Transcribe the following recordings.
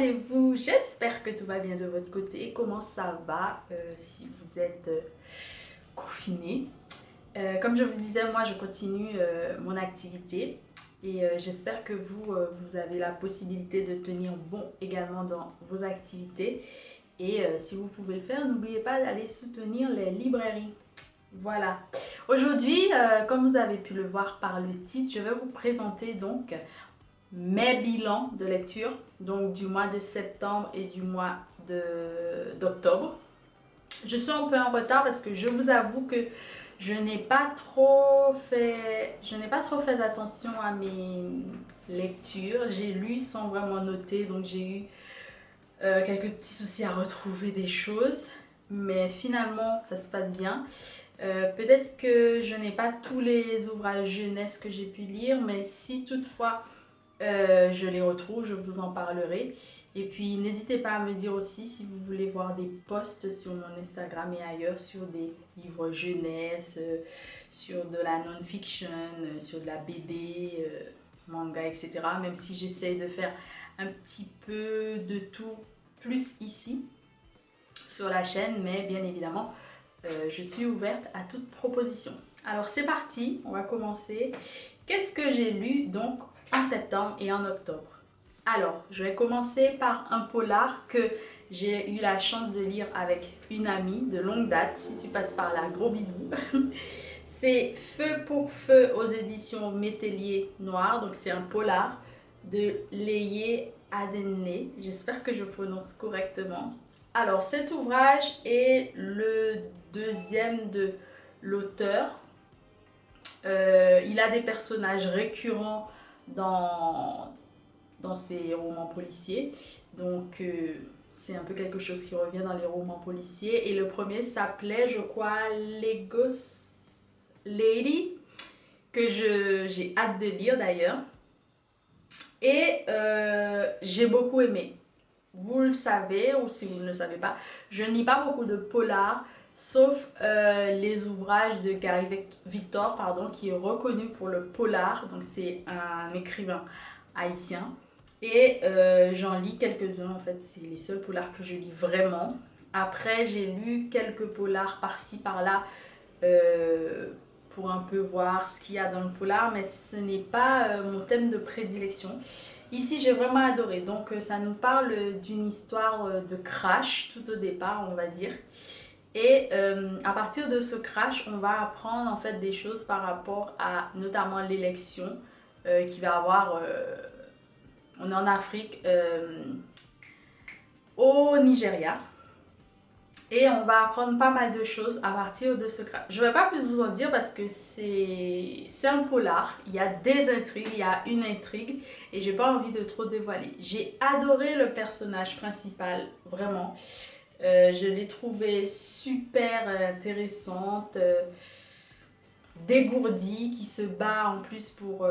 allez-vous? J'espère que tout va bien de votre côté. Comment ça va si vous êtes confiné? Comme je vous disais, moi je continue mon activité et j'espère que vous avez la possibilité de tenir bon également dans vos activités. Et si vous pouvez le faire, n'oubliez pas d'aller soutenir les librairies. Voilà. Aujourd'hui, comme vous avez pu le voir par le titre, je vais vous présenter donc mes bilans de lecture, donc du mois de septembre et du mois d'octobre. Je suis un peu en retard parce que je vous avoue que je n'ai pas trop fait attention à mes lectures. J'ai lu sans vraiment noter, donc j'ai eu quelques petits soucis à retrouver des choses. Mais finalement, ça se passe bien. Peut-être que je n'ai pas tous les ouvrages jeunesse que j'ai pu lire, mais si toutefois je les retrouve, je vous en parlerai. Et puis n'hésitez pas à me dire aussi si vous voulez voir des posts sur mon Instagram et ailleurs sur des livres jeunesse, sur de la non-fiction, sur de la BD, manga, etc. Même si j'essaye de faire un petit peu de tout plus ici sur la chaîne, mais bien évidemment je suis ouverte à toute proposition. Alors c'est parti, on va commencer. Qu'est-ce que j'ai lu donc en septembre et en octobre? Alors, je vais commencer par un polar que j'ai eu la chance de lire avec une amie de longue date. Si tu passes par là, gros bisous. C'est Feu pour Feu aux éditions Métellier Noir. Donc c'est un polar de Leye Adenle. J'espère que je prononce correctement. Alors cet ouvrage est le deuxième de l'auteur. Il a des personnages récurrents dans ses romans policiers. Donc c'est un peu quelque chose qui revient dans les romans policiers. Et le premier s'appelait, je crois, Lagos Lady, que j'ai hâte de lire d'ailleurs. Et j'ai beaucoup aimé. Vous le savez, ou si vous ne le savez pas, je ne lis pas beaucoup de polars, sauf les ouvrages de Gary Victor, pardon, qui est reconnu pour le polar. Donc c'est un écrivain haïtien. Et j'en lis quelques-uns, en fait, c'est les seuls polars que je lis vraiment. Après, j'ai lu quelques polars par-ci, par-là, pour un peu voir ce qu'il y a dans le polar, mais ce n'est pas mon thème de prédilection. Ici, j'ai vraiment adoré. Donc, ça nous parle d'une histoire de crash, tout au départ, on va dire. Et à partir de ce crash, on va apprendre en fait des choses par rapport à notamment l'élection qui va avoir... on est en Afrique, au Nigeria. Et on va apprendre pas mal de choses à partir de ce crash. Je ne vais pas plus vous en dire parce que c'est un polar. Il y a des intrigues, il y a une intrigue et j'ai pas envie de trop dévoiler. J'ai adoré le personnage principal, vraiment. Je l'ai trouvé super intéressante, dégourdie, qui se bat en plus pour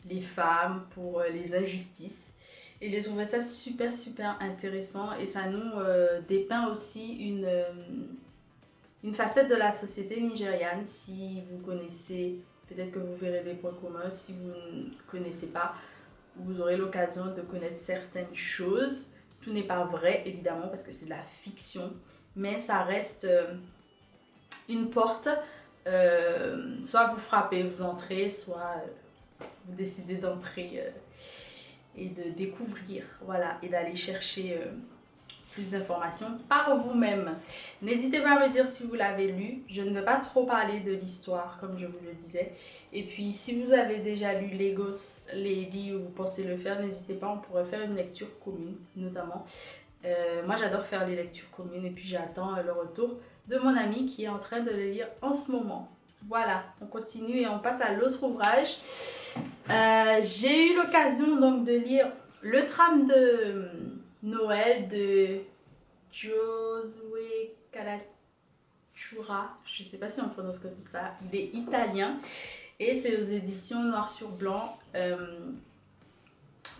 les femmes, pour les injustices. Et j'ai trouvé ça super super intéressant et ça nous dépeint aussi une facette de la société nigériane. Si vous connaissez, peut-être que vous verrez des points communs. Si vous ne connaissez pas, vous aurez l'occasion de connaître certaines choses. Tout n'est pas vrai évidemment parce que c'est de la fiction, mais ça reste une porte. Soit vous frappez, vous entrez, soit vous décidez d'entrer et de découvrir, voilà, et d'aller chercher plus d'informations par vous-même. N'hésitez pas à me dire si vous l'avez lu. Je ne vais pas trop parler de l'histoire, comme je vous le disais. Et puis, si vous avez déjà lu Lagos Lady ou vous pensez le faire, n'hésitez pas, on pourrait faire une lecture commune, notamment. Moi, j'adore faire les lectures communes et puis j'attends le retour de mon ami qui est en train de le lire en ce moment. Voilà, on continue et on passe à l'autre ouvrage. J'ai eu l'occasion donc de lire Le Tram de Noël de Josué Calacciura. Je ne sais pas si on prononce comme ça. Il est italien et c'est aux éditions Noir sur Blanc,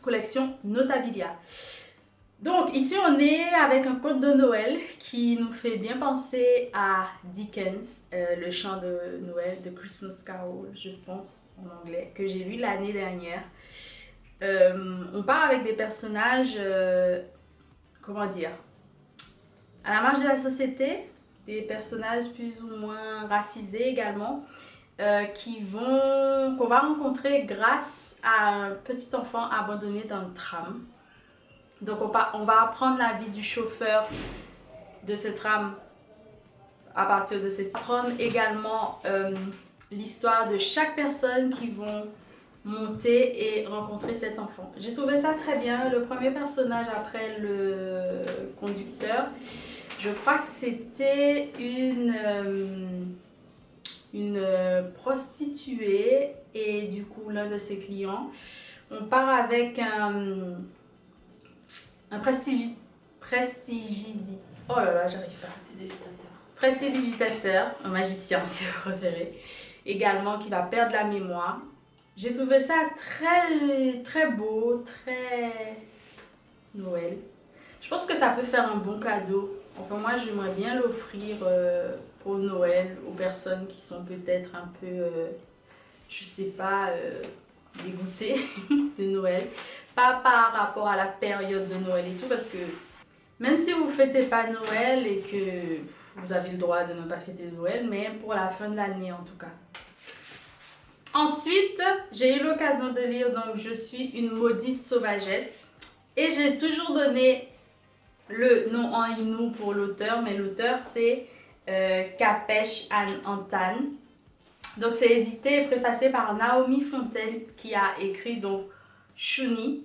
collection Notabilia. Donc ici on est avec un conte de Noël qui nous fait bien penser à Dickens, le chant de Noël, de Christmas Carol, je pense en anglais, que j'ai lu l'année dernière. On part avec des personnages, comment dire, à la marge de la société, des personnages plus ou moins racisés également, qu'on va rencontrer grâce à un petit enfant abandonné dans le tram. Donc on va apprendre la vie du chauffeur de ce tram à partir de cette... Apprendre également l'histoire de chaque personne qui vont monter et rencontrer cet enfant. J'ai trouvé ça très bien. Le premier personnage après le conducteur, je crois que c'était une prostituée et du coup l'un de ses clients. On part avec un oh là là, j'arrive pas. Prestidigitateur, un magicien si vous préférez, également qui va perdre la mémoire. J'ai trouvé ça très beau, très Noël. Je pense que ça peut faire un bon cadeau. Enfin, moi, j'aimerais bien l'offrir pour Noël aux personnes qui sont peut-être un peu, je sais pas, dégoûtées de Noël. Pas par rapport à la période de Noël et tout, parce que même si vous ne fêtez pas Noël et que vous avez le droit de ne pas fêter Noël, mais pour la fin de l'année en tout cas. Ensuite, j'ai eu l'occasion de lire donc Je suis une maudite sauvagesse et j'ai toujours donné le nom en Innu pour l'auteur, mais l'auteur c'est Kapesh Antan. Donc c'est édité et préfacé par Naomi Fontaine qui a écrit donc Shuni.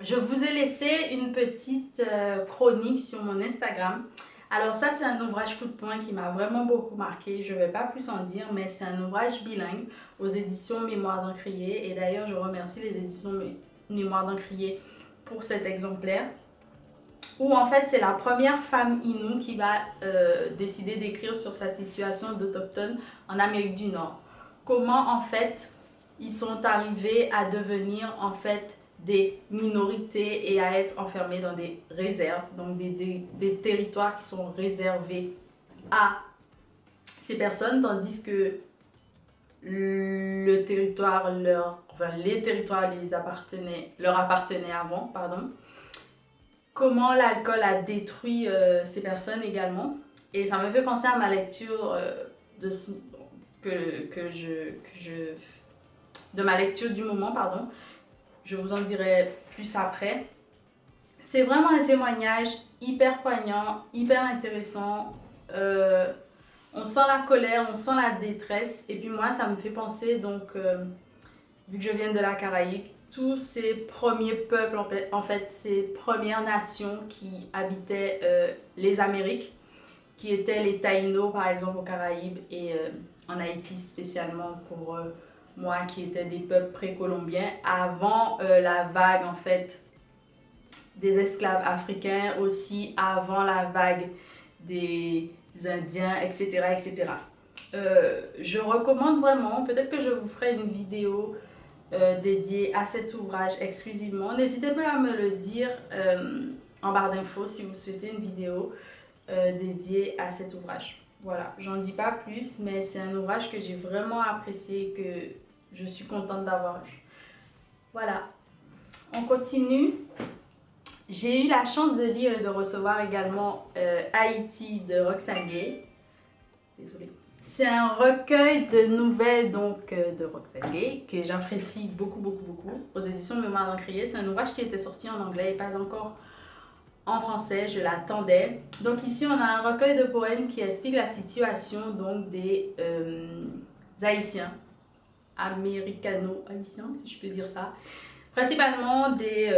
Je vous ai laissé une petite chronique sur mon Instagram. Alors ça, c'est un ouvrage coup de poing qui m'a vraiment beaucoup marqué. Je ne vais pas plus en dire, mais c'est un ouvrage bilingue aux éditions Mémoire d'Encrier. Et d'ailleurs, je remercie les éditions Mémoire d'Encrier pour cet exemplaire. Où en fait, c'est la première femme Innu qui va décider d'écrire sur sa situation d'autochtone en Amérique du Nord. Comment en fait, ils sont arrivés à devenir en fait des minorités et à être enfermés dans des réserves, donc des territoires qui sont réservés à ces personnes, tandis que les territoires leur appartenaient avant, pardon. Comment l'alcool a détruit ces personnes également. Et ça me fait penser à ma lecture de ma lecture du moment, pardon. Je vous en dirai plus après. C'est vraiment un témoignage hyper poignant, hyper intéressant. On sent la colère, on sent la détresse. Et puis moi, ça me fait penser, donc, vu que je viens de la Caraïbe, tous ces premiers peuples, en fait, ces premières nations qui habitaient les Amériques, qui étaient les Taïnos, par exemple, aux Caraïbes, et en Haïti spécialement pour... moi qui étais des peuples précolombiens, avant la vague en fait des esclaves africains, aussi avant la vague des Indiens, etc. etc. Je recommande vraiment, peut-être que je vous ferai une vidéo dédiée à cet ouvrage exclusivement. N'hésitez pas à me le dire en barre d'infos si vous souhaitez une vidéo dédiée à cet ouvrage. Voilà, j'en dis pas plus, mais c'est un ouvrage que j'ai vraiment apprécié, que je suis contente d'avoir lu. Voilà, on continue. J'ai eu la chance de lire et de recevoir également Haïti de Roxane Gay. Désolée. C'est un recueil de nouvelles donc, de Roxane Gay que j'apprécie beaucoup, beaucoup, beaucoup. Aux éditions Mémoire d'Encrier. C'est un ouvrage qui était sorti en anglais et pas encore en français, je l'attendais. Donc ici, on a un recueil de poèmes qui explique la situation donc, des Haïtiens, américano-haïtiens, si je peux dire ça. Principalement des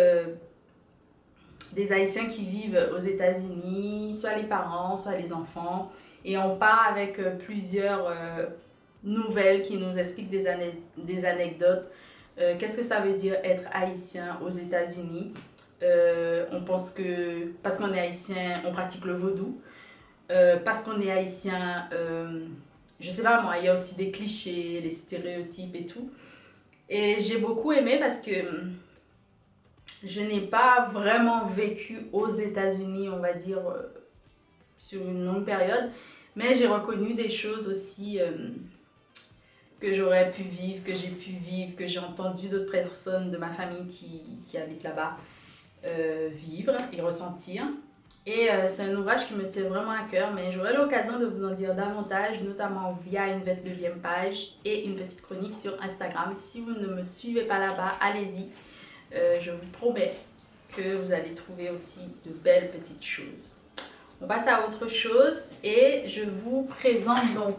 Haïtiens qui vivent aux États-Unis, soit les parents, soit les enfants. Et on part avec plusieurs nouvelles qui nous expliquent des anecdotes. Qu'est-ce que ça veut dire être haïtien aux États-Unis? On pense que parce qu'on est haïtien, on pratique le vaudou. Parce qu'on est haïtien, je sais pas moi, il y a aussi des clichés, les stéréotypes et tout. Et j'ai beaucoup aimé parce que je n'ai pas vraiment vécu aux États-Unis, on va dire, sur une longue période. Mais j'ai reconnu des choses aussi que j'aurais pu vivre, que j'ai pu vivre, que j'ai entendu d'autres personnes de ma famille qui habitent là-bas vivre et ressentir. Et c'est un ouvrage qui me tient vraiment à cœur, mais j'aurai l'occasion de vous en dire davantage, notamment via une 29e page et une petite chronique sur Instagram. Si vous ne me suivez pas là-bas, allez-y. Je vous promets que vous allez trouver aussi de belles petites choses. On passe à autre chose et je vous présente donc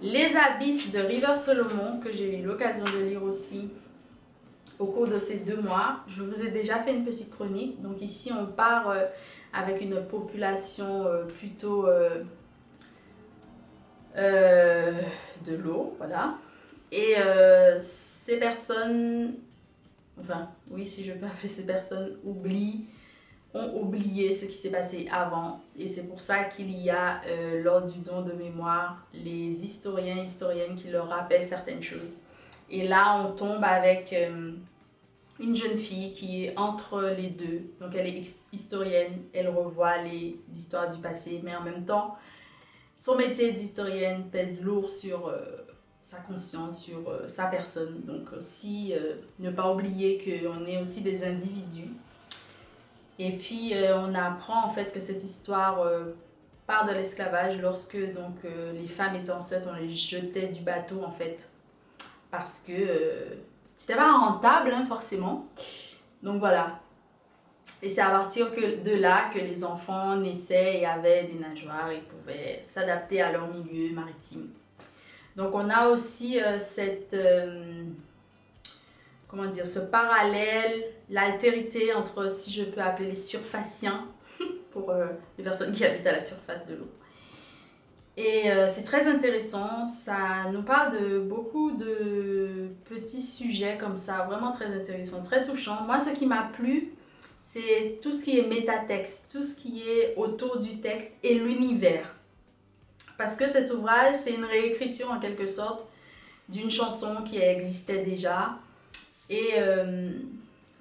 Les Abysses de River Solomon, que j'ai eu l'occasion de lire aussi au cours de ces 2 mois. Je vous ai déjà fait une petite chronique. Donc ici, on part avec une population plutôt de l'eau, voilà. Et ces personnes, enfin, oui, si je peux appeler ces personnes, ont oublié ce qui s'est passé avant. Et c'est pour ça qu'il y a, lors du don de mémoire, les historiens et historiennes qui leur rappellent certaines choses. Et là, on tombe avec une jeune fille qui est entre les deux. Donc, elle est historienne, elle revoit les histoires du passé, mais en même temps, son métier d'historienne pèse lourd sur sa conscience, sur sa personne. Donc, aussi, ne pas oublier qu'on est aussi des individus. Et puis, on apprend en fait que cette histoire part de l'esclavage lorsque donc, les femmes étaient enceintes, on les jetait du bateau en fait. Parce que c'était pas rentable hein, forcément. Donc voilà. Et c'est à partir de là que les enfants naissaient et avaient des nageoires et pouvaient s'adapter à leur milieu maritime. Donc on a aussi comment dire, ce parallèle, l'altérité entre, si je peux appeler les surfaciens, pour les personnes qui habitent à la surface de l'eau. Et c'est très intéressant, ça nous parle de beaucoup de petits sujets comme ça, vraiment très intéressant, très touchant. Moi, ce qui m'a plu, c'est tout ce qui est métatexte, tout ce qui est autour du texte et l'univers. Parce que cet ouvrage, c'est une réécriture en quelque sorte d'une chanson qui existait déjà. Et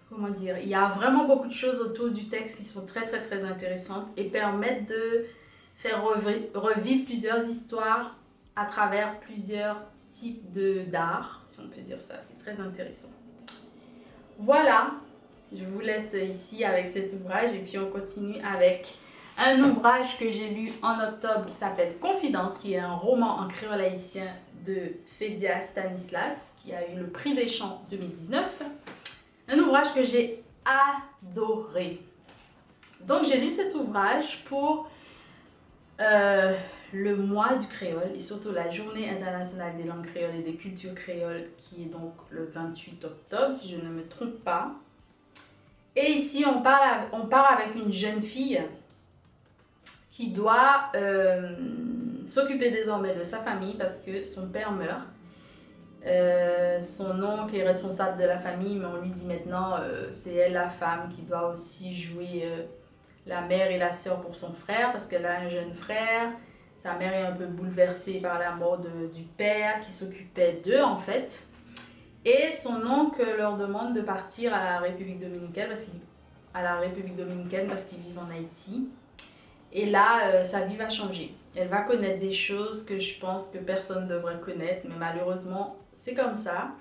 comment dire, il y a vraiment beaucoup de choses autour du texte qui sont très très très intéressantes et permettent de faire revivre plusieurs histoires à travers plusieurs types d'art, si on peut dire ça. C'est très intéressant. Voilà, je vous laisse ici avec cet ouvrage et puis on continue avec un ouvrage que j'ai lu en octobre qui s'appelle Confidence, qui est un roman en créole haïtien de Fédia Stanislas, qui a eu le prix des chants 2019. Un ouvrage que j'ai adoré. Donc j'ai lu cet ouvrage pour le mois du créole et surtout la journée internationale des langues créoles et des cultures créoles qui est donc le 28 octobre si je ne me trompe pas. Et ici on part avec une jeune fille qui doit s'occuper désormais de sa famille parce que son père meurt. Son oncle est responsable de la famille, mais on lui dit maintenant c'est elle la femme qui doit aussi jouer la mère et la sœur pour son frère parce qu'elle a un jeune frère. Sa mère est un peu bouleversée par la mort du père qui s'occupait d'eux en fait. Et son oncle leur demande de partir à la République dominicaine parce qu'ils vivent en Haïti. Et là, sa vie va changer. Elle va connaître des choses que je pense que personne ne devrait connaître, mais malheureusement, c'est comme ça.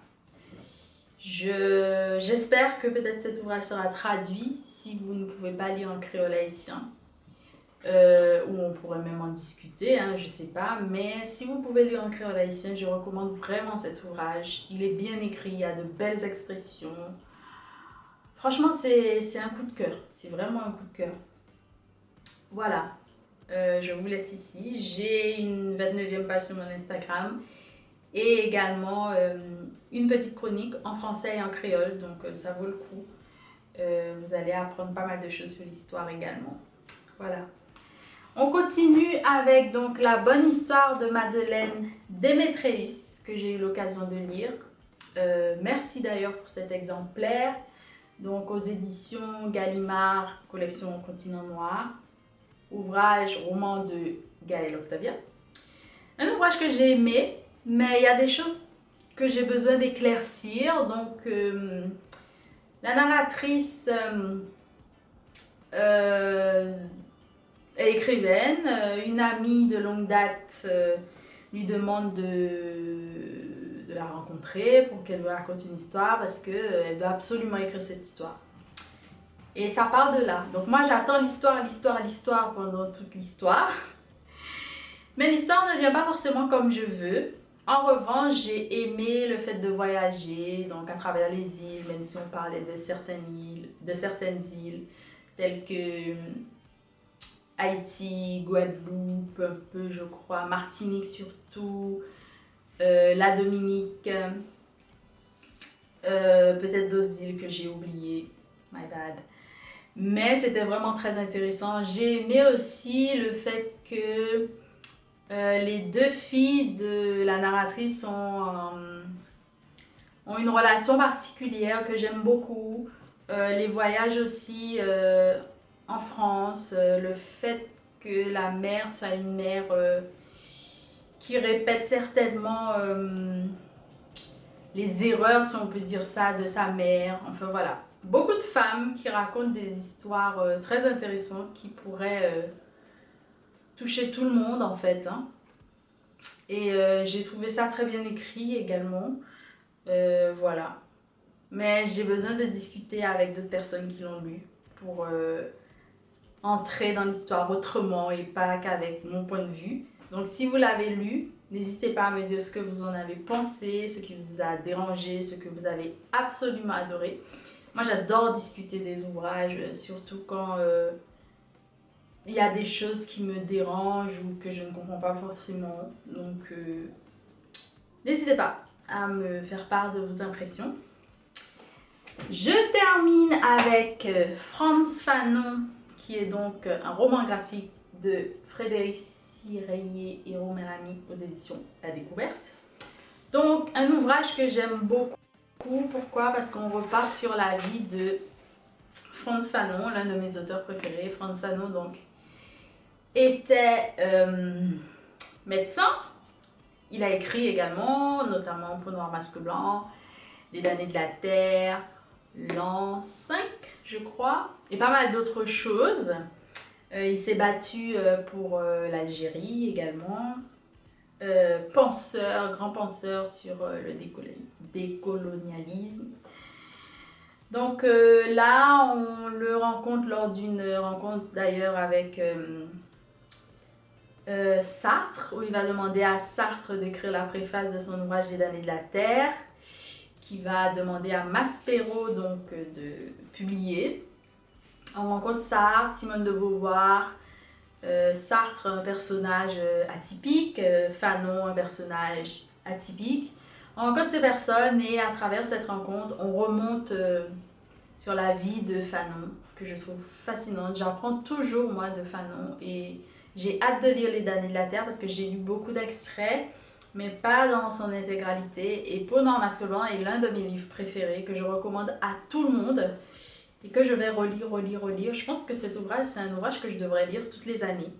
J'espère que peut-être cet ouvrage sera traduit si vous ne pouvez pas lire en créole haïtien. Ou on pourrait même en discuter, hein, je sais pas. Mais si vous pouvez lire en créole haïtien, je recommande vraiment cet ouvrage. Il est bien écrit, il y a de belles expressions. Franchement, c'est un coup de cœur. C'est vraiment un coup de cœur. Voilà, je vous laisse ici. J'ai une 29e page sur mon Instagram et également une petite chronique en français et en créole, donc ça vaut le coup. Vous allez apprendre pas mal de choses sur l'histoire également. Voilà. On continue avec donc la bonne histoire de Madeleine Démétréus que j'ai eu l'occasion de lire. Merci d'ailleurs pour cet exemplaire. Donc aux éditions Gallimard, collection Continent Noir. Ouvrage, roman de Gaël Octavia. Un ouvrage que j'ai aimé, mais il y a des choses que j'ai besoin d'éclaircir. Donc, la narratrice est écrivaine, une amie de longue date lui demande de la rencontrer pour qu'elle lui raconte une histoire parce qu'elle doit absolument écrire cette histoire. Et ça part de là. Donc moi j'attends l'histoire pendant toute l'histoire. Mais l'histoire ne vient pas forcément comme je veux. En revanche, j'ai aimé le fait de voyager, donc à travers les îles, même si on parlait de certaines îles, telles que Haïti, Guadeloupe, un peu je crois, Martinique surtout, la Dominique, peut-être d'autres îles que j'ai oubliées, my bad. Mais c'était vraiment très intéressant. J'ai aimé aussi le fait que les deux filles de la narratrice ont une relation particulière que j'aime beaucoup. Les voyages aussi en France, le fait que la mère soit une mère qui répète certainement les erreurs, si on peut dire ça, de sa mère. Enfin voilà, beaucoup de femmes qui racontent des histoires très intéressantes qui pourraient toucher tout le monde en fait. Hein. Et j'ai trouvé ça très bien écrit également. Voilà. Mais j'ai besoin de discuter avec d'autres personnes qui l'ont lu pour entrer dans l'histoire autrement et pas qu'avec mon point de vue. Donc si vous l'avez lu, n'hésitez pas à me dire ce que vous en avez pensé, ce qui vous a dérangé, ce que vous avez absolument adoré. Moi j'adore discuter des ouvrages, surtout quand il y a des choses qui me dérangent ou que je ne comprends pas forcément. Donc n'hésitez pas à me faire part de vos impressions. Je termine avec Frantz Fanon, qui est donc un roman graphique de Frédéric Sirayet et Romain Lamy aux éditions La Découverte. Donc un ouvrage que j'aime beaucoup. Pourquoi? Parce qu'on repart sur la vie de Frantz Fanon, l'un de mes auteurs préférés. Frantz Fanon donc était médecin. Il a écrit également, notamment Peau noire, masque blanc, Les damnés de la terre, l'an 5, je crois, et pas mal d'autres choses. Il s'est battu pour l'Algérie également. Grand penseur sur le décolonialisme. Donc là, on le rencontre lors d'une rencontre d'ailleurs avec Sartre, où il va demander à Sartre d'écrire la préface de son ouvrage Les damnés de la terre, qui va demander à Maspero donc de publier. On rencontre Sartre, Simone de Beauvoir, Sartre, un personnage atypique, Fanon, un personnage atypique. On rencontre ces personnes et à travers cette rencontre, on remonte sur la vie de Fanon, que je trouve fascinante. J'apprends toujours, moi, de Fanon et j'ai hâte de lire Les damnés de la terre parce que j'ai lu beaucoup d'extraits, mais pas dans son intégralité. Et Peau noire, masque blanc est l'un de mes livres préférés que je recommande à tout le monde et que je vais relire. Je pense que cet ouvrage, c'est un ouvrage que je devrais lire toutes les années.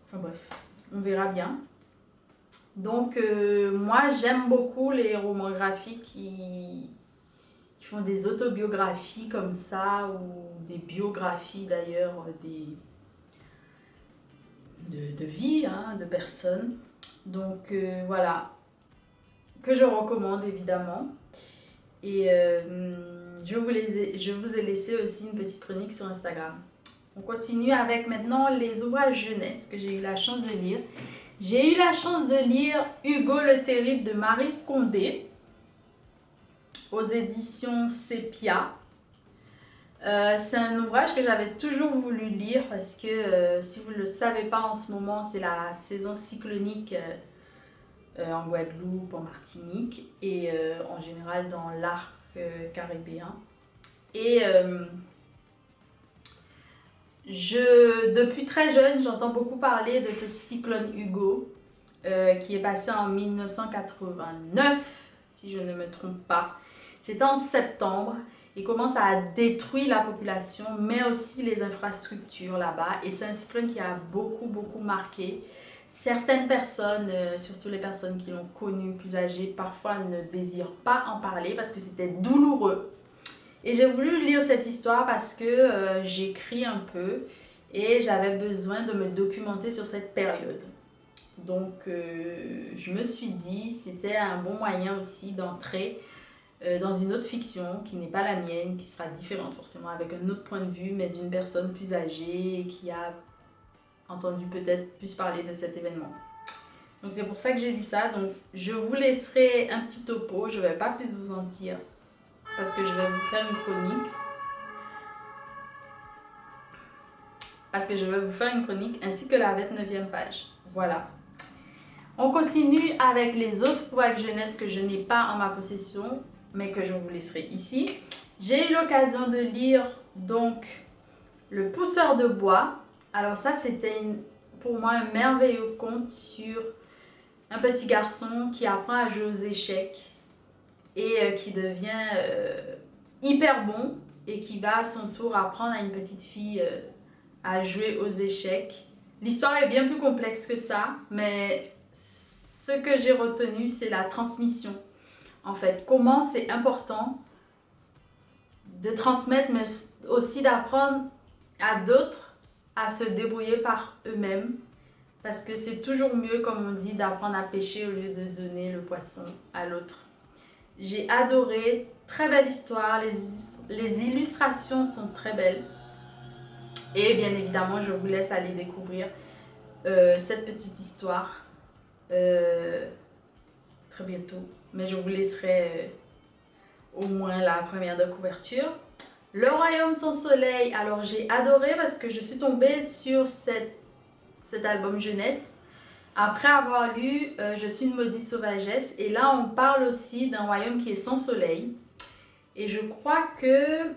Enfin bref, on verra bien. Donc moi, j'aime beaucoup les romans graphiques qui font des autobiographies comme ça, ou des biographies d'ailleurs, de vie, hein, de personnes. Donc voilà, que je recommande évidemment. Et je vous ai laissé aussi une petite chronique sur Instagram. On continue avec maintenant les ouvrages jeunesse que j'ai eu la chance de lire. J'ai eu la chance de lire Hugo le Terrible de Marie Scondé aux éditions Sepia. C'est un ouvrage que j'avais toujours voulu lire parce que si vous ne le savez pas en ce moment, c'est la saison cyclonique en Guadeloupe, en Martinique et en général dans l'arc caribéen. Et depuis très jeune, j'entends beaucoup parler de ce cyclone Hugo qui est passé en 1989, si je ne me trompe pas. C'était en septembre et commence à détruire la population, mais aussi les infrastructures là-bas. Et c'est un cyclone qui a beaucoup marqué certaines personnes, surtout les personnes qui l'ont connu, plus âgées, parfois ne désirent pas en parler parce que c'était douloureux. Et j'ai voulu lire cette histoire parce que j'écris un peu et j'avais besoin de me documenter sur cette période. Donc je me suis dit c'était un bon moyen aussi d'entrer dans une autre fiction qui n'est pas la mienne, qui sera différente forcément avec un autre point de vue, mais d'une personne plus âgée et qui a entendu peut-être plus parler de cet événement. Donc c'est pour ça que j'ai lu ça. Donc je vous laisserai un petit topo, je ne vais pas plus vous en dire parce que je vais vous faire une chronique. Ainsi que la 29e page. Voilà. On continue avec les autres pouvoirs jeunesse que je n'ai pas en ma possession, mais que je vous laisserai ici. J'ai eu l'occasion de lire donc Le Pousseur de bois. Alors ça, c'était pour moi un merveilleux conte sur un petit garçon qui apprend à jouer aux échecs et qui devient hyper bon et qui va à son tour apprendre à une petite fille à jouer aux échecs. L'histoire est bien plus complexe que ça, mais ce que j'ai retenu, c'est la transmission. En fait, comment c'est important de transmettre, mais aussi d'apprendre à d'autres à se débrouiller par eux-mêmes. Parce que c'est toujours mieux, comme on dit, d'apprendre à pêcher au lieu de donner le poisson à l'autre. J'ai adoré, très belle histoire, les illustrations sont très belles. Et bien évidemment, je vous laisse aller découvrir cette petite histoire très bientôt. Mais je vous laisserai au moins la première de couverture. Le Royaume sans soleil, alors j'ai adoré parce que je suis tombée sur cet album jeunesse. Après avoir lu Je suis une maudite sauvagesse. Et là, on parle aussi d'un royaume qui est sans soleil. Et je crois que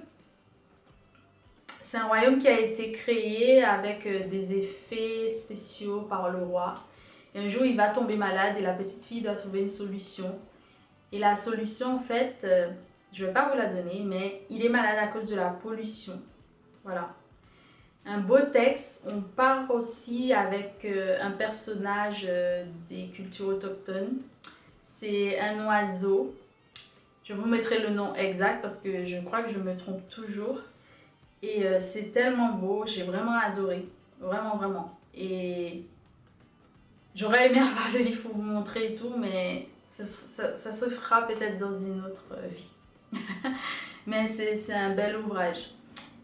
c'est un royaume qui a été créé avec des effets spéciaux par le roi. Et un jour, il va tomber malade et la petite fille doit trouver une solution. Et la solution, en fait, je ne vais pas vous la donner, mais il est malade à cause de la pollution. Voilà. Un beau texte. On part aussi avec un personnage des cultures autochtones. C'est un oiseau. Je vous mettrai le nom exact parce que je crois que je me trompe toujours. Et c'est tellement beau, j'ai vraiment adoré. Vraiment, vraiment. Et j'aurais aimé avoir le livre pour vous montrer et tout, mais ça se fera peut-être dans une autre vie. Mais c'est un bel ouvrage.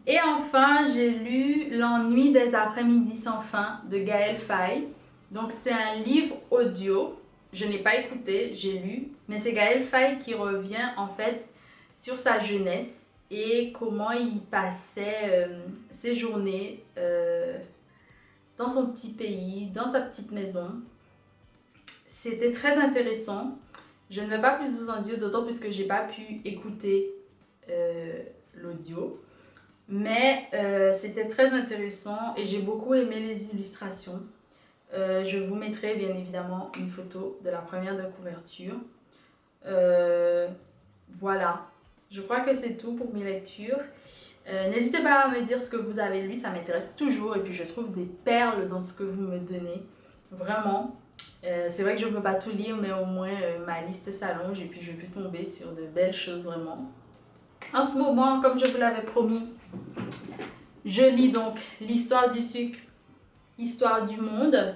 Et enfin, j'ai lu L'ennui des après-midi sans fin de Gaël Faye. Donc c'est un livre audio. Je n'ai pas écouté, j'ai lu. Mais c'est Gaël Faye qui revient en fait sur sa jeunesse et comment il passait ses journées dans son petit pays, dans sa petite maison. C'était très intéressant. Je ne vais pas plus vous en dire, d'autant plus que je n'ai pas pu écouter l'audio. Mais c'était très intéressant et j'ai beaucoup aimé les illustrations. Je vous mettrai bien évidemment une photo de la première de couverture. Voilà. Je crois que c'est tout pour mes lectures. N'hésitez pas à me dire ce que vous avez lu, ça m'intéresse toujours. Et puis je trouve des perles dans ce que vous me donnez. Vraiment. C'est vrai que je ne peux pas tout lire, mais au moins ma liste s'allonge et puis je peux tomber sur de belles choses vraiment. En ce moment, comme je vous l'avais promis, je lis donc L'histoire du sucre, Histoire du monde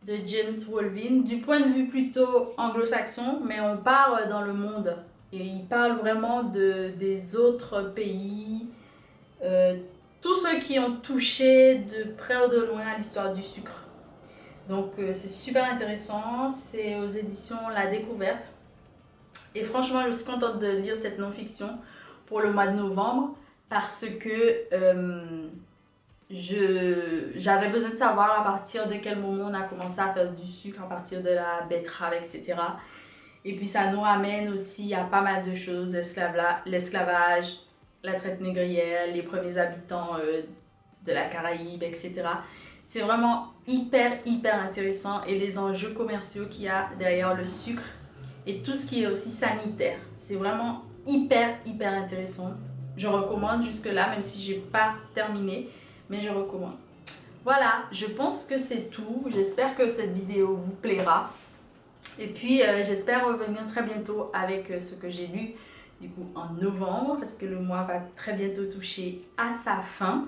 de James Woolvin, du point de vue plutôt anglo-saxon, mais on part dans le monde. Et il parle vraiment des autres pays, tous ceux qui ont touché de près ou de loin à l'histoire du sucre. Donc c'est super intéressant, c'est aux éditions La Découverte. Et franchement, je suis contente de lire cette non-fiction pour le mois de novembre parce que j'avais besoin de savoir à partir de quel moment on a commencé à faire du sucre, à partir de la betterave, etc. Et puis ça nous ramène aussi à pas mal de choses, l'esclavage, la traite négrière, les premiers habitants de la Caraïbe, etc. C'est vraiment hyper intéressant et les enjeux commerciaux qu'il y a derrière le sucre et tout ce qui est aussi sanitaire. C'est vraiment hyper intéressant. Je recommande jusque-là, même si j'ai pas terminé, mais je recommande. Voilà, je pense que c'est tout. J'espère que cette vidéo vous plaira. Et puis, j'espère revenir très bientôt avec ce que j'ai lu du coup en novembre, parce que le mois va très bientôt toucher à sa fin.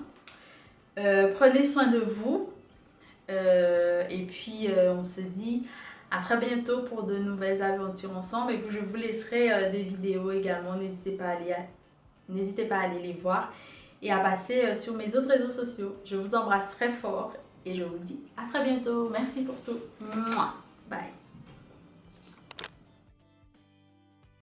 Prenez soin de vous. Et puis, on se dit à très bientôt pour de nouvelles aventures ensemble. Et puis, je vous laisserai des vidéos également. N'hésitez pas à aller les voir et à passer sur mes autres réseaux sociaux. Je vous embrasse très fort et je vous dis à très bientôt. Merci pour tout. Mouah. Bye.